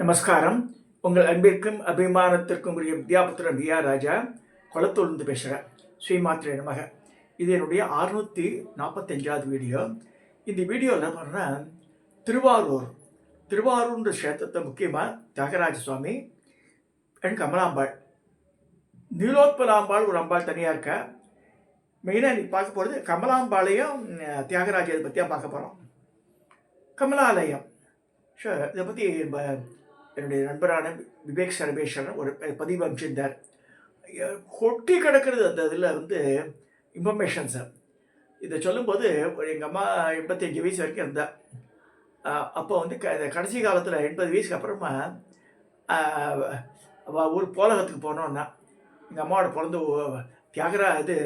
நமஸ்காரம். உங்கள் அன்பிற்கும் அபிமானத்திற்கும் உரிய வித்யாபுத்திரன் வி ஆர் ராஜா கொளத்தூர்ந்து பேசுகிறேன். ஸ்ரீமாத்திரை நமக. இது என்னுடைய 645வது வீடியோ. இந்த வீடியோவில் பார்த்தோன்னா திருவாரூர்ன்ற க்ஷேத்திரத்தை முக்கியமாக தியாகராஜ சுவாமி அண்ட் கமலாம்பாள், நீலோத்பலாம்பாள் ஒரு அம்பாள் தனியாக இருக்கா. மெயினாக இன்றைக்கி பார்க்க போகிறது கமலாம்பாளையம் தியாகராஜரை பற்றியாக பார்க்க போகிறோம். கமலாலயம் இதை பற்றி என்னுடைய நண்பரான விவேக் சரபேஸ்வரன் ஒரு பதிவு அமைச்சிருந்தார். கொட்டி கிடக்கிறது அந்த இதில் இன்ஃபர்மேஷன்ஸை. இதை சொல்லும்போது எங்கள் அம்மா 85 வயசு வரைக்கும் இருந்தாள். அப்போ கடைசி காலத்தில் 80 வயசுக்கு அப்புறமா ஒரு போலகத்துக்கு போனோன்னா, எங்கள் அம்மாவோட பிறந்து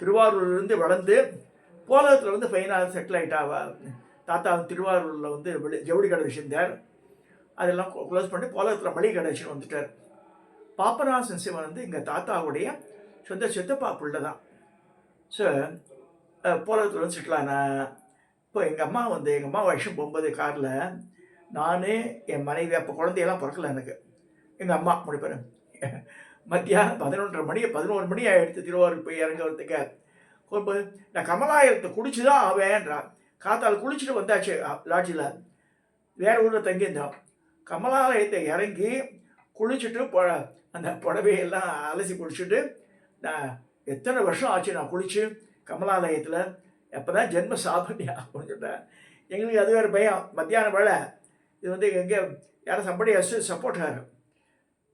திருவாரூர்லேருந்து வளர்ந்து போலகத்தில் ஃபைனாக செட்டில் ஆகிட்டா. தாத்தா திருவாரூரில் ஜவுளி கடை வச்சுருந்தார். அதெல்லாம் க்ளோஸ் பண்ணி போலகத்தில் மளிகை கடை வச்சுன்னு வந்துட்டார். பாப்பநாசன் சிவன் எங்கள் தாத்தாவுடைய சொந்த சித்தப்பா பிள்ளை தான். ஸோ போலகத்தில் செட்டில் ஆனேன். இப்போ எங்கள் அம்மா வருஷம் போகும்போது காரில் நான் என் மனைவி, அப்போ குழந்தையெல்லாம் பிறக்கல எனக்கு. எங்கள் அம்மா முடிப்பார் மத்தியானம் 11 மணி ஆகிடுத்து திருவாரூர் போய் இறங்க வரதுக்கு. போகும்போது நான் கமலாயத்தை குடிச்சு தான் ஆவேன்றான். காத்தால் குளிச்சுட்டு வந்தாச்சு லாட்ஜில், வேறு ஊரில் தங்கியிருந்தோம். கமலாலயத்தை இறங்கி குளிச்சுட்டு அந்த புடவையெல்லாம் அலசி குடிச்சிட்டு, நான் எத்தனை வருஷம் ஆச்சு நான் குளித்து கமலாலயத்தில், எப்போ தான் ஜென்ம சாபன்யா அப்படின்னு சொல்லிட்டேன். எங்களுக்கு அது வேறு பயம். மத்தியான வேலை இது எங்கே யாரும் சம்படி சப்போர்ட்டாரு.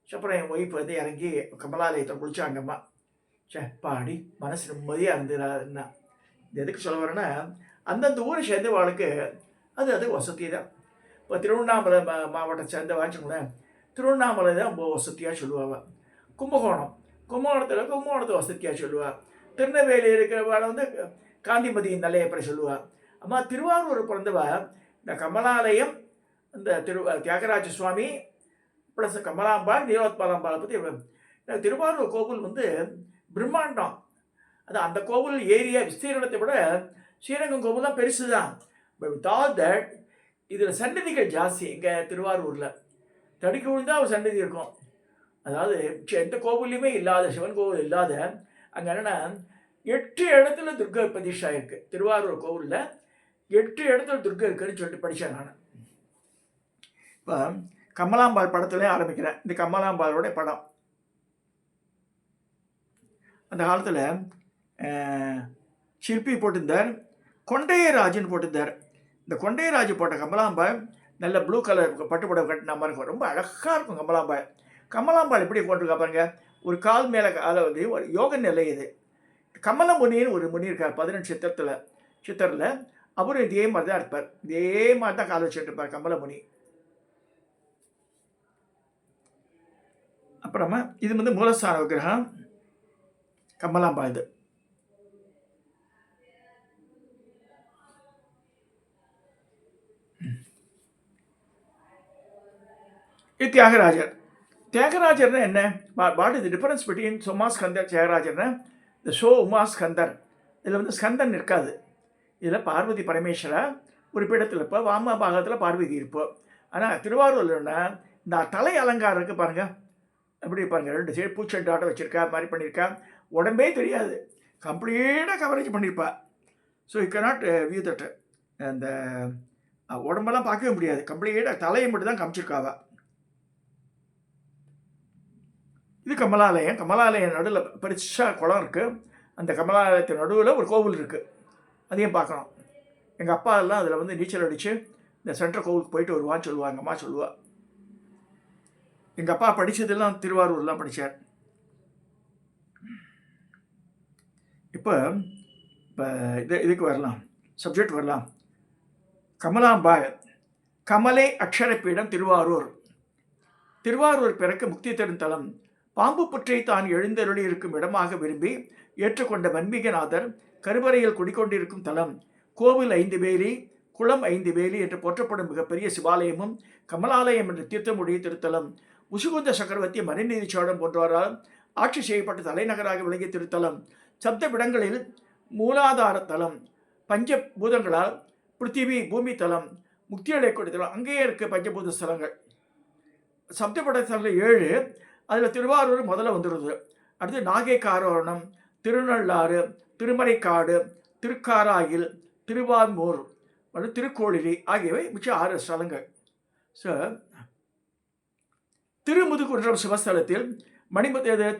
அப்புறம் என் ஒய்ஃப் இறங்கி கமலாலயத்தை குளிச்சாங்கம்மா. பாடி மனசு நிம்மதியாக இருந்துன்னா. இது எதுக்கு சொல்ல வரேன்னா, அந்தந்த ஊரை சேர்ந்தவாளுக்கு அது வசதி தான். இப்போ திருவண்ணாமலை மாவட்டம் சேர்ந்த வாங்கிக்கோங்களேன், திருவண்ணாமலை தான் ரொம்ப வசதியாக சொல்லுவாங்க. கும்பகோணத்தை வசதியாக சொல்லுவாள். திருநெல்வேலி இருக்கிறவாள் காந்திமதியின் நிலையப்பறை சொல்லுவாள். அம்மா திருவாரூர் பிறந்தவா இந்த கமலாலயம், இந்த தியாகராஜ சுவாமி ப்ளஸ் கமலாம்பாள், நீலோத்பலாம்பாளை பற்றி. திருவாரூர் கோவில் பிரம்மாண்டம். அது அந்த கோவில் ஏரியா விஸ்தீரணத்தை விட ஸ்ரீரங்கம் கோவில் தான் பெருசு தான். பட் வித் ஆல் தட் இதில் சன்னதிகள் ஜாஸ்தி. எங்கள் திருவாரூரில் தடிக்கு விழுந்தால் ஒரு சன்னதி இருக்கும். அதாவது எந்த கோவிலையுமே இல்லாத, சிவன் கோவில் இல்லாத, அங்கே என்னென்னா 8 இடத்துல துர்கா பிரதிஷ்டா இருக்குது. திருவாரூர் கோவிலில் 8 இடத்துல துர்கா இருக்குன்னு சொல்லிட்டு படித்தேன் நான். இப்போ கமலாம்பாள் படத்துலேயே ஆரம்பிக்கிறேன். இந்த கமலாம்பாளோட படம் அந்த காலத்தில் சிற்பி போட்டிருந்தார், கொண்டையராஜன் போட்டிருந்தார். இந்த கொண்டையராஜ் போட்ட கமலாம்பாள் நல்ல ப்ளூ கலர் பட்டுப்புடவை கட்டின மாதிரி இருக்கும். ரொம்ப அழகாக இருக்கும் கமலாம்பாள் எப்படி போட்டிருக்கா பாருங்க. ஒரு கால் மேலே அதாவது ஒரு யோக நிலை. இது கமல முனின்னு ஒரு முனி இருக்கார் 18 சித்தரில். அவரும் இதே மாதிரி தான் இருப்பார். இதே மாதிரி தான் கால் வச்சுட்டு இருப்பார் கமல முனி. அப்புறமா இது மூலஸ்தான விக்கிரகம் கமலாம்பாள். இது தியாகராஜர்னா என்ன? What is the difference between Somaskandar தியாகராஜர்னா? இந்த உமாஸ்கந்தர் இதில் ஸ்கந்தன் இருக்காது. இதில் பார்வதி பரமேஸ்வரா ஒரு பீடத்தில் இருப்போம், வாம பாகத்தில் பார்வதி இருப்போம். ஆனால் திருவாரூர்னா இந்த தலை அலங்காரம் இருக்குது பாருங்கள். எப்படி பாருங்கள், 2 சைடு பூச்செண்டாட்டம் வச்சுருக்கா மாதிரி பண்ணியிருக்கா. உடம்பே தெரியாது, கம்ப்ளீட்டாக கவரேஜ் பண்ணியிருப்பா. So you cannot view that. அந்த உடம்பெல்லாம் பார்க்கவே முடியாது, கம்ப்ளீட்டாக தலையை மட்டும் தான் காமிச்சிருக்காவா. இது கமலாலயம் நடுவில் பெருசாக குளம் இருக்குது. அந்த கமலாலயத்தின் நடுவில் ஒரு கோவில் இருக்குது, அதையும் பார்க்கணும். எங்கள் அப்பா எல்லாம் அதில் நீச்சல் அடித்து இந்த சென்ட்ரல் கோவிலுக்கு போயிட்டு வருவான்னு சொல்லுவாங்க. அம்மா சொல்லுவாள். எங்கள் அப்பா படித்ததெல்லாம் திருவாரூர்லாம் படித்தார். இப்போ இதுக்கு வரலாம், சப்ஜெக்ட் வரலாம். கமலாம்பாள் கமலை அக்ஷரப்பீடம் திருவாரூர் பிறக்க முக்தி தரும் தலம். பாம்பு புற்றை தான் எழுந்தருளி இருக்கும் இடமாக விரும்பி ஏற்றுக்கொண்ட வன்மீகநாதர் கருவறையில் குடிக்கொண்டிருக்கும் தலம். கோவில் 5 வேலி, குளம் 5 வேலி என்று போற்றப்படும் மிகப்பெரிய சிவாலயமும் கமலாலயம் என்ற தீர்த்தமுடைய திருத்தலம். முசுகுந்த சக்கரவர்த்தி மனுநீதி சோழன் போன்றவரால் ஆட்சி செய்யப்பட்ட தலைநகராக விளங்கிய திருத்தலம். சப்த விடங்களில் மூலாதார தலம். பஞ்சபூதங்களால் பிருத்திவி பூமி தலம், முக்தி அடையக்கூடிய தலம். அங்கேயே இருக்குது பஞ்சபூத ஸ்தலங்கள். சப்தபடத்தில் 7, அதில் திருவாரூர் முதல்ல வந்துடுது. அடுத்து நாகை காரோணம், திருநள்ளாறு, திருமறைக்காடு, திருக்காராயில், திருவான்மூர் மற்றும் திருக்கோளிலி ஆகியவை மிச்சம் 6 ஸ்தலங்கள். ஸோ திருமுதுகுன்றம் சிவஸ்தலத்தில்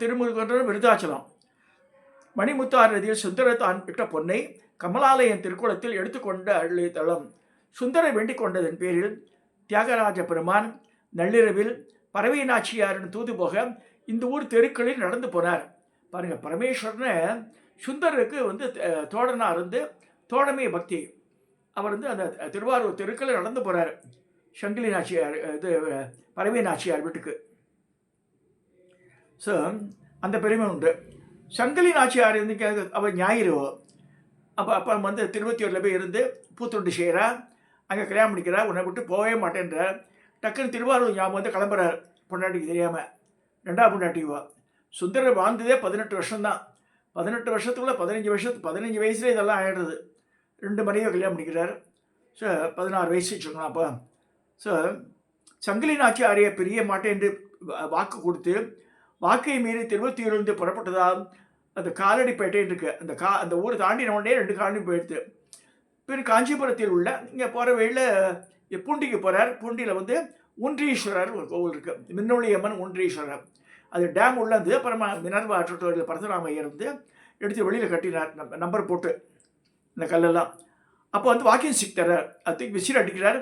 திருமுதுகுன்றம் விருத்தாச்சலம் மணிமுத்தார் நதியில் சுந்தரர் தான் விட்ட பொன்னை கமலாலயன் திருக்குளத்தில் எடுத்துக்கொண்ட அருளி தளம். சுந்தரை வேண்டிக் கொண்டதன் பேரில் தியாகராஜ பெருமான் நள்ளிரவில் பறவை நாச்சியாரின் தூது போக இந்த ஊர் தெருக்களில் நடந்து போனார். பாருங்க, பரமேஸ்வரனை சுந்தருக்கு தோழனா இருந்து தோழமை பக்தி. அவர் அந்த திருவாரூர் தெருக்களில் நடந்து போறார் சங்கிலி நாச்சியார் பறவை நாச்சியார் வீட்டுக்கு. ஸோ அந்த பெருமை உண்டு. சங்கிலி நாச்சியார் அவர் ஞாயிறு. அப்போ திருவத்தியூரில் போய் இருந்து பூத்தொண்டு செய்கிறா, அங்கே கல்யாணம் பண்ணிக்கிறா, உன்னை விட்டு போகவே மாட்டேன்றார். டக்குன்னு திருவாரூர் ஞாபகம் கிளம்புறார், பொண்டாட்டிக்கு தெரியாமல். 2ஆம் பொண்டாட்டிவா. சுந்தரர் வாழ்ந்ததே 18 வருஷம்தான். 18 வருஷத்துக்குள்ளே 15 வயசுல இதெல்லாம் ஆகிடுறது. 2 மனைவியை கல்யாணம் பண்ணிக்கிறார். ஸோ 16 வயசு வச்சுக்கோங்களா. அப்போ ஸோ சங்கிலி நாச்சியாரையை பிரிய மாட்டேன் என்று வாக்கு கொடுத்து வாக்கை மீறி திருவத்தியூரிலிருந்து புறப்பட்டதால் அந்த காலடிப்பேட்டை இருக்கு. அந்த ஊரை தாண்டின உடனே 2 காலனி போயிடுது. பின் காஞ்சிபுரத்தில் உள்ள இங்கே போகிற வழியில் பூண்டிக்கு போகிறார். பூண்டியில் ஊன்றீஸ்வரர் ஒரு கோவில் இருக்குது, மின்னொளியம்மன் ஊன்றீஸ்வரர். அது டேம் உள்ளது. அப்புறமா மினர்வா ஆற்றோட்டில் பரசுராமையர் எடுத்து வெளியில் கட்டினார், நம்பர் போட்டு இந்த கல்லெல்லாம். அப்போ வாக்கிங் ஸ்டிக் தர்றார், அதுக்கு விசில் அடிக்கிறார்.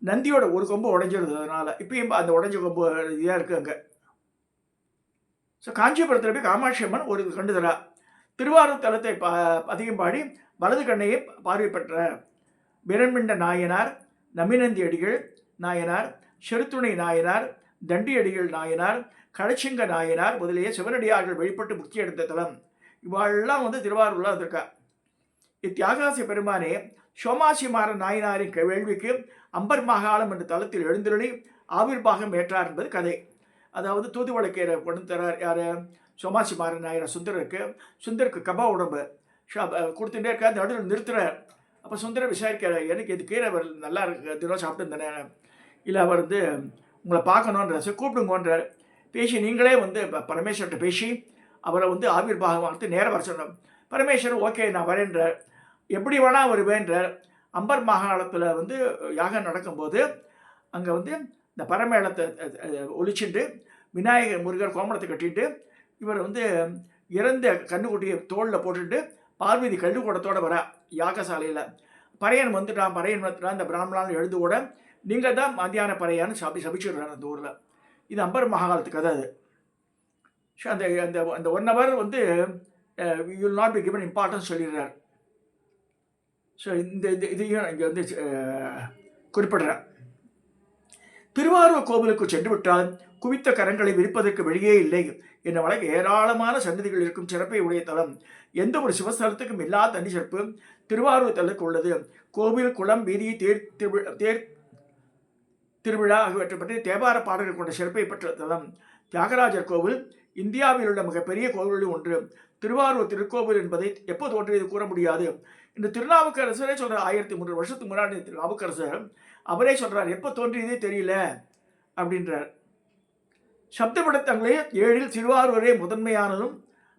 நந்தியோட ஒரு கொம்பு உடஞ்சிருது. அதனால் இப்பயும் அந்த உடஞ்ச கொம்பு இதாக இருக்குது அங்கே. ஸோ காஞ்சிபுரத்தில் போய் காமாட்சி அம்மன் ஒரு கண்டு தரா. திருவாரூர் தலத்தை அதிகம் பாடி வலது கண்ணையை பார்வை பெற்ற பிரண்மிண்ட நாயனார், நமினந்தி அடிகள் நாயனார், செருத்துணை நாயனார், தண்டியடிகள் நாயனார், கடச்சிங்க நாயனார் முதலிய சிவனடியார்கள் வெளிப்பட்டு முக்தி எடுத்த தலம். இவாளெல்லாம் திருவாரூரில் வந்திருக்கா. இத்தியாகாசி பெருமானே சோமாசிமார நாயனாரின் வேள்விக்கு அம்பர் மகாலம் என்ற தலத்தில் எழுந்தருளி ஆவிர்வாகம் ஏற்றார் என்பது கதை. அதாவது தூதுவளக்கீரை கொண்டு தரார் யார்? சோமாசிமார நாயனார் சுந்தருக்கு கபா உடம்பு கொடுத்துட்டே இருக்க. அந்த நடுவில் நிறுத்துறார். அப்போ சுந்தர விசாரிக்கிறார், எனக்கு இது கீரை நல்லா இருக்கு, தினம் சாப்பிட்டு தானே, இல்லை அவர் உங்களை பார்க்கணுன்ற கூப்பிடுங்கன்றார். பேசி நீங்களே பரமேஸ்வர்கிட்ட பேசி அவரை ஆவிர்வாகம் நேரம் வர சொன்னார். பரமேஸ்வரர் ஓகே நான் வரேன்றார். எப்படி வேணா வருவேன்றார். அம்பர் மாகாணத்தில் யாகம் நடக்கும்போது அங்கே இந்த பரமேளத்தை ஒழிச்சுட்டு விநாயகர் முருகர் கோமணத்தை கட்டிட்டு இவர் இறந்த கண்ணுக்குட்டியை தோளில் போட்டுட்டு பார்வதி கல்லுக்கூடத்தோடு வர யாகசாலையில். பறையன் வந்துட்டான். இந்த பிராமணான்னு எழுந்து கூட நீங்கள் தான் மத்தியான பறையான்னு சபிச்சுடுறார் அந்த ஊரில். இது அம்பர் மகாகாலத்து கதை. அது ஸோ அந்த 1 hour you will not be given importance சொல்லிடுறார். ஸோ இதையும் இங்கே குறிப்பிடுறேன். திருவாரூர் கோவிலுக்கு சென்று விட்டால் குவித்த கரங்களை விரிப்பதற்கு வெளியே இல்லை என்ற வழக்கு ஏராளமான சன்னதிகள் இருக்கும் சிறப்பை உடைய தலம். எந்த ஒரு சிவஸ்தலத்துக்கும் இல்லாத தனி சிறப்பு திருவாரூர் தலத்துக்கு உள்ளது. கோவில், குளம், வீதி, தேர் திருவிழா ஆகியவற்றை பற்றி தேவார பாடல்கள் கொண்ட சிறப்பை பெற்ற தலம். தியாகராஜர் கோவில் இந்தியாவில் உள்ள மிகப்பெரிய கோவில்களில் ஒன்று. திருவாரூர் திருக்கோவில் என்பதை எப்போ தோன்றியது கூற முடியாது. இந்த திருநாவுக்கரசரே சொல்கிறார். 1300 வருஷத்துக்கு முன்னாடி திருநாவுக்கரசர் அவரே சொல்கிறார், எப்போ தோன்றியதே தெரியல அப்படின்றார். சப்தபடத்தங்களே 7 திருவாரூரே முதன்மையானதும்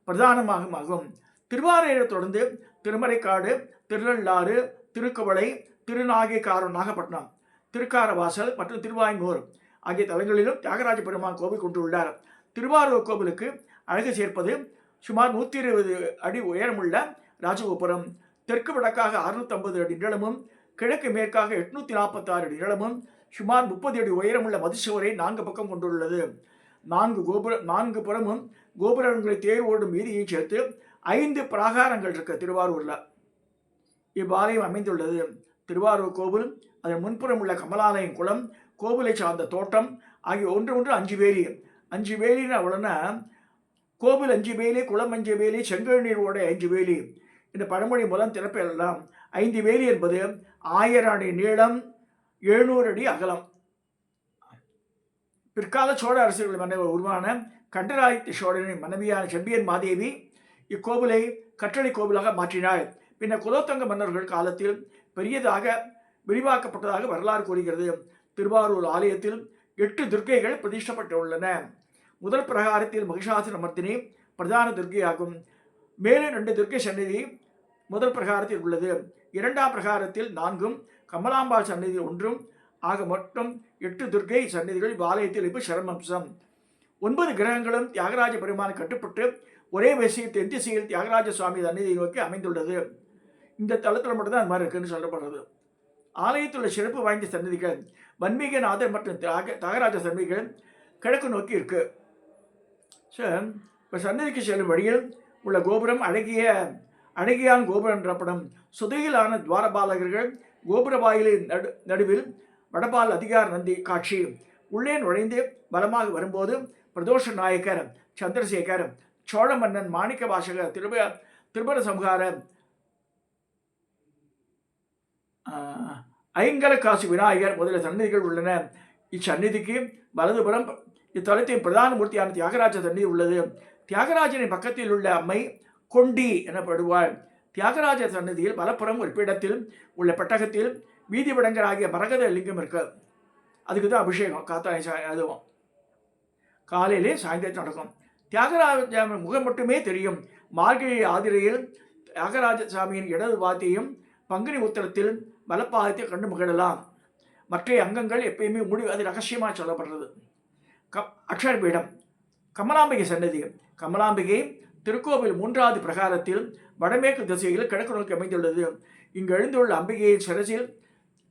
பிரதானமாகும். திருவாரூரை தொடர்ந்து திருமறைக்காடு, திருநள்ளாறு, திருக்குவளை, திருநாகை நாகப்பட்டினம், திருக்காரவாசல் மற்றும் திருவாய்மூர் ஆகிய தலங்களிலும் தியாகராஜ பெருமான் கோவில் கொண்டுள்ளார். திருவாரூர் கோவிலுக்கு அழகு சேர்ப்பது சுமார் 120 அடி உயரமுள்ள ராஜகோபுரம். தெற்கு வடக்காக 650 அடி நீளமும், கிழக்கு மேற்காக 846 அடி நீளமும், சுமார் 30 அடி உயரமுள்ள மதிசுவரை 4 பக்கம் கொண்டுள்ளது. 4 புறமும் கோபுரங்களை தேர் ஓடும் வீதியை சேர்த்து 5 பிராகாரங்கள் இருக்க திருவாரூரில் இவ்வாலயம் அமைந்துள்ளது. திருவாரூர் கோவில், அதன் முன்புறம் உள்ள கமலாலயம் குளம், கோவிலை சார்ந்த தோட்டம் ஆகிய ஒன்று 5 வேலி. 5 வேலின்னு அவ்வளோன்னா கோவில் 5 வேலி, குளம் 5 வேலி, செங்கல் நீர் ஓடை 5 வேலி. இந்த பழமொழி மூலம் திறப்பெல்லாம் 5 வேலி என்பது 1000 அடி நீளம், 700 அடி அகலம். பிற்கால சோழ அரசர்கள் மன்னர் உருவான கண்டராதித்ய சோழனின் மனைவியான செம்பியன் மாதேவி இக்கோவிலை கற்றளை கோவிலாக மாற்றினார். பின்னர் குலோத்துங்க மன்னர்கள் காலத்தில் பெரியதாக விரிவாக்கப்பட்டதாக வரலாறு கூறுகிறது. திருவாரூர் ஆலயத்தில் 8 துர்க்கைகள் பிரதிஷ்டப்பட்டுள்ளன. முதல் பிரகாரத்தில் மகிஷாசுரமர்த்தினி பிரதான துர்க்கையாகும். மேலும் 2 துர்க்கை சந்நிதி முதல் பிரகாரத்தில் உள்ளது. 2ஆம் பிரகாரத்தில் 4ம் கமலாம்பாள் சந்நிதி 1ம் ஆக மொத்தம் 8 துர்க்கை சந்நிதிகள் ஆலயத்தில் இப்போ சரமம்சம். 9 கிரகங்களும் தியாகராஜ பெருமான் கட்டுப்பட்டு ஒரே வரிசையில் தென் திசையில் தியாகராஜ சுவாமி சந்நிதியை நோக்கி அமைந்துள்ளது. இந்த தளத்தில் மட்டும்தான் அது மாதிரி இருக்குன்னு சொல்லப்படுறது. ஆலயத்தில் உள்ள சிறப்பு வாய்ந்த சன்னதிகள் வன்மீகநாதர் மற்றும் தியாகராஜ சன்னதிகள் கிழக்கு நோக்கி இருக்கு. இப்போ சன்னதிக்கு செல்லும் வழியில் உள்ள கோபுரம் அழகியான் கோபுரம் எனப்படும். சுதையிலான துவாரபாலகர்கள் கோபுர வாயிலின் நடுவில் வடபால் அதிகார நந்தி காட்சி. உள்ளே நுழைந்து பலமாக வரும்போது பிரதோஷ நாயக்கர் சந்திரசேகர், சோழ மன்னன் மாணிக்க வாசகர், திரிபுர சம்ஹார, ஐங்கர காசி விநாயகர் முதலிய சன்னதிகள் உள்ளன. இச்சந்நிதிக்கு வலதுபுறம் இத்தலத்தின் பிரதான மூர்த்தியான தியாகராஜ சன்னதி உள்ளது. தியாகராஜனின் பக்கத்தில் உள்ள அம்மை கொண்டி எனப்படுவாள். தியாகராஜ சன்னதியில் வலப்புறம் ஒரு பீடத்தில் உள்ள பெட்டகத்தில் வீதி விடங்கர் ஆகிய மரகத லிங்கம் இருக்கு. அதுக்கு தான் அபிஷேகம் அதுவும் காலையிலே சாயந்தரம் நடக்கும். தியாகராஜ முகம் மட்டுமே தெரியும். மார்கழி ஆதிரையில் தியாகராஜ சாமியின் இடது வாத்தியும் பங்குனி உத்தரத்தில் வலப்பாகத்தை கண்டு மகிழலாம். மற்ற அங்கங்கள் எப்பயுமே அது ரகசியமாக சொல்லப்படுறது. அக்ஷர பீடம் கமலாம்பிகை சன்னதி. கமலாம்பிகை திருக்கோவில் 3வது பிரகாரத்தில் வடமேற்கு திசையில் கிழக்கு நோக்கி அமைந்துள்ளது. இங்கு எழுந்துள்ள அம்பிகையின் சிரசில்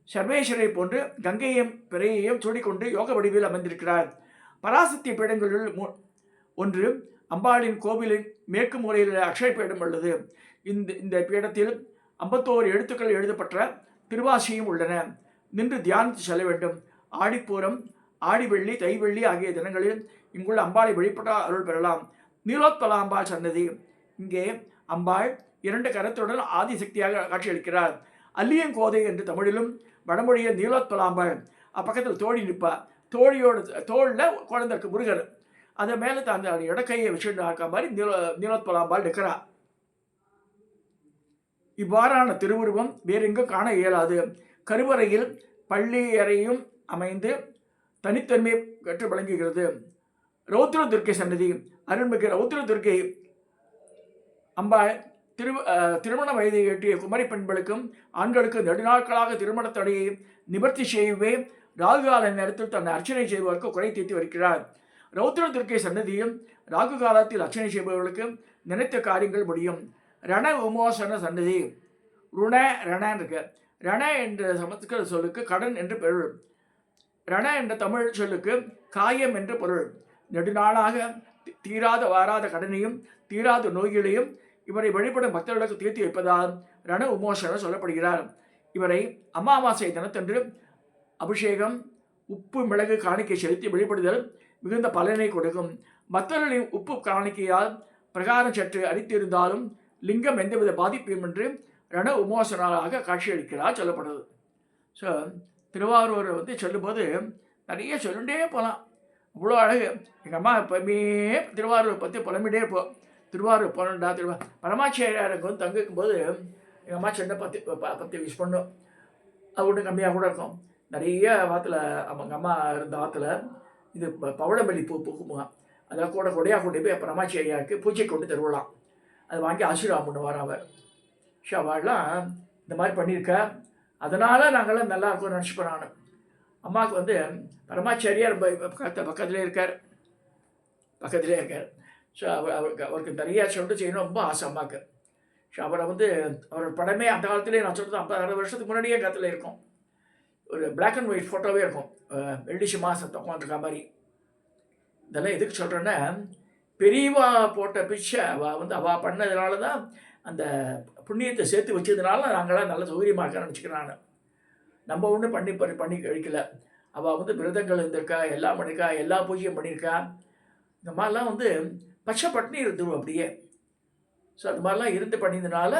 சர்வேஸ்வரை போன்று கங்கையும் பிறையையும் சூடிக்கொண்டு யோக வடிவில் அமைந்திருக்கிறார். பராசக்தி பீடங்களில் ஒன்று அம்பாளின் கோவிலின் மேற்கு மூலையில் அக்ஷய பீடம் உள்ளது. இந்த பீடத்தில் 51 எழுத்துக்கள் எழுதப்பட்ட திருவாசியும் உள்ளன. நின்று தியானித்து செல்ல வேண்டும். ஆடிப்பூரம், ஆடிவெள்ளி, தைவெள்ளி ஆகிய தினங்களில் இங்குள்ள அம்பாளை வழிபட்ட அருள் பெறலாம். நீலோத்பல அம்பாள் சன்னதி. இங்கே அம்பாள் 2 கரத்துடன் ஆதிசக்தியாக காட்சியளிக்கிறார். அல்லியங்கோதை என்று தமிழிலும் வடமொழியில் நீலோத்பலாம்பாள். அப்பக்கத்தில் தோழி நிற்பா. தோழியோட தோளில் குழந்தைக்கு முருகர். அதை மேலே அந்த இடக்கையை வச்சுட்டு இருக்க மாதிரி நீலோத்பலாம்பாள் நிற்கிறா. இவ்வாறான திருவுருவம் வேறெங்கும் காண இயலாது. கருவறையில் பள்ளி அறையும் அமைந்து தனித்தன்மை கற்று விளங்குகிறது. ரௌத்ர துர்க்கை சன்னதி. அருள்மிகு ரௌத்ர துர்க்கை அம்பாள் திருமண வயதை எட்டிய குமரி பெண்களுக்கும் ஆண்களுக்கு நெடுநாட்களாக திருமண தடையை நிவர்த்தி செய்யவே ராகுகால நேரத்தில் தன்னை அர்ச்சனை செய்வதற்கு குறை தீர்த்து வருகிறார். ரௌத்ர துர்க்கை சன்னதியும் ராகு காலத்தில் அர்ச்சனை செய்பவர்களுக்கு நினைத்த காரியங்கள் முடியும். ரண உமோசன சன்னதி. ருண ரணன் இருக்கு. ரண என்ற சமஸ்கிருத சொல்லுக்கு கடன் என்று பொருள். ரண என்ற தமிழ் சொல்லுக்கு காயம் என்று பொருள். நெடுநாளாக தீராத வாராத கடனையும் தீராத நோய்களையும் இவரை வழிபடும் பக்தர்களுக்கு தீர்த்து வைப்பதால் ரண உமோசனம் சொல்லப்படுகிறார். இவரை அமாவாசை தினத்தன்று அபிஷேகம், உப்பு மிளகு காணிக்கை செலுத்தி வழிபடுதல் மிகுந்த பலனை கொடுக்கும். பக்தர்களின் உப்பு காணிக்கையால் பிரகாரம் சற்று அடித்திருந்தாலும் லிங்கம் எந்தவித பாதிப்பையும் என்று ரண உமோசனாக காட்சியளிக்கிறார் சொல்லப்படுது. ஸோ திருவாரூரை சொல்லும்போது நிறைய சொல்லிகிட்டே போகலாம். அவ்வளோ அழகு. எங்கள் அம்மா எப்பவுமே திருவாரூரை பற்றி புலம்பிகிட்டே இருப்போம். திருவாரூர் போனோம்டா. பரமாச்சாரியாருக்கு தங்கிக்கும் போது எங்கள் அம்மா சின்ன பற்றி விஷ் பண்ணும். அது ஒன்றும் கம்மியாக கூட இருக்கும். நிறைய வாத்தில் அவங்க அம்மா இருந்த வாத்தில் இது பவளமல்லி பூக்குமா. அதில் கூட கொடையாக கொண்டு போய் பரமாச்சாரியாருக்கு பூஜை கொண்டு தருவலாம். அதை வாங்கி ஆசீர்வாதம் பண்ணுவார் அவர். ஸோ அவள்லாம் இந்த மாதிரி பண்ணியிருக்கா. அதனால் நாங்கள்லாம் நல்லா இருக்கும்னு நினச்சிப்போம். நான் அம்மாவுக்கு பரமாச்சாரியார் பக்கத்திலே இருக்கார். ஸோ அவருக்கு நிறைய சொல்லிட்டு செய்யணும் ரொம்ப ஆசை அம்மாவுக்கு. ஸோ அவரை அவரோட படமே அந்த காலத்துலேயே நான் சொல்கிறது 50-60 வருஷத்துக்கு முன்னாடியே கத்தில் இருக்கும். ஒரு பிளாக் அண்ட் ஒயிட் ஃபோட்டோவே இருக்கும். வெள்ளிச்சு மாதத்தை உட்காந்துருக்க மாதிரி. இதெல்லாம் எதுக்கு சொல்கிறேன்னா, பெரியவா போட்ட பிச்சை அவள் பண்ணதுனால தான் அந்த புண்ணியத்தை சேர்த்து வச்சதுனால நாங்களாம் நல்ல சௌகரியமாக இருக்க நினச்சிக்கிறேன். நான் நம்ம ஒன்றும் பண்ணி கழிக்கல. அவள் விரதங்கள் இருந்திருக்கா, எல்லாம் பண்ணியிருக்கா, எல்லா பூஜையும் பண்ணியிருக்கா. இந்த மாதிரிலாம் பச்சை பட்டினி இருந்துடும் அப்படியே. ஸோ அது மாதிரிலாம் இருந்து பண்ணியதுனால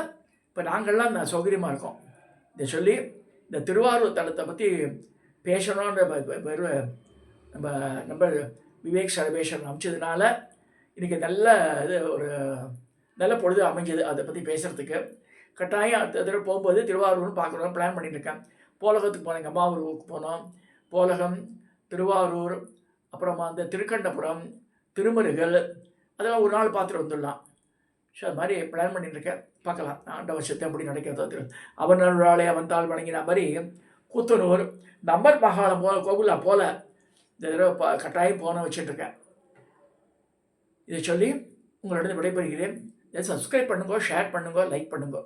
இப்போ நாங்கள்லாம் சௌகரியமாக இருக்கோம். இதை சொல்லி இந்த திருவாரூர் தலத்தை பற்றி பேசணுன்ற நம்ம விவேக் சர்வேஷன் அமைச்சதுனால இன்றைக்கி நல்ல ஒரு நல்ல பொழுது அமைஞ்சது அதை பற்றி பேசுகிறதுக்கு. கட்டாயம் அடுத்த தடவை போகும்போது திருவாரூர்னு பார்க்கணும்னு பிளான் பண்ணிட்டுருக்கேன். போலகத்துக்கு போனோம். எங்கள் அம்மா ஊருக்கு போனோம். போலகம், திருவாரூர், அப்புறமா அந்த திருக்கண்டபுரம், திருமருகல் அதெல்லாம் ஒரு நாள் பார்த்துட்டு வந்துடலாம். ஸோ அது மாதிரி பிளான் பண்ணிட்டுருக்கேன். பார்க்கலாம் ஆண்டவன் சித்தம் எப்படி நடக்கிறதோ தெரியும். அவன் நல்வாழை அவன் தாள் வணங்கின மாதிரி கூத்தனூர், இந்த அம்பர் மகாலம் கோவிலில் போல இந்த தடவை கட்டாயம் போன வச்சுட்டுருக்கேன். இதை சொல்லி உங்களிடம் விடைபெறுகிறேன். இதை சப்ஸ்கிரைப் பண்ணுங்க, ஷேர் பண்ணுங்க, லைக் பண்ணுங்க.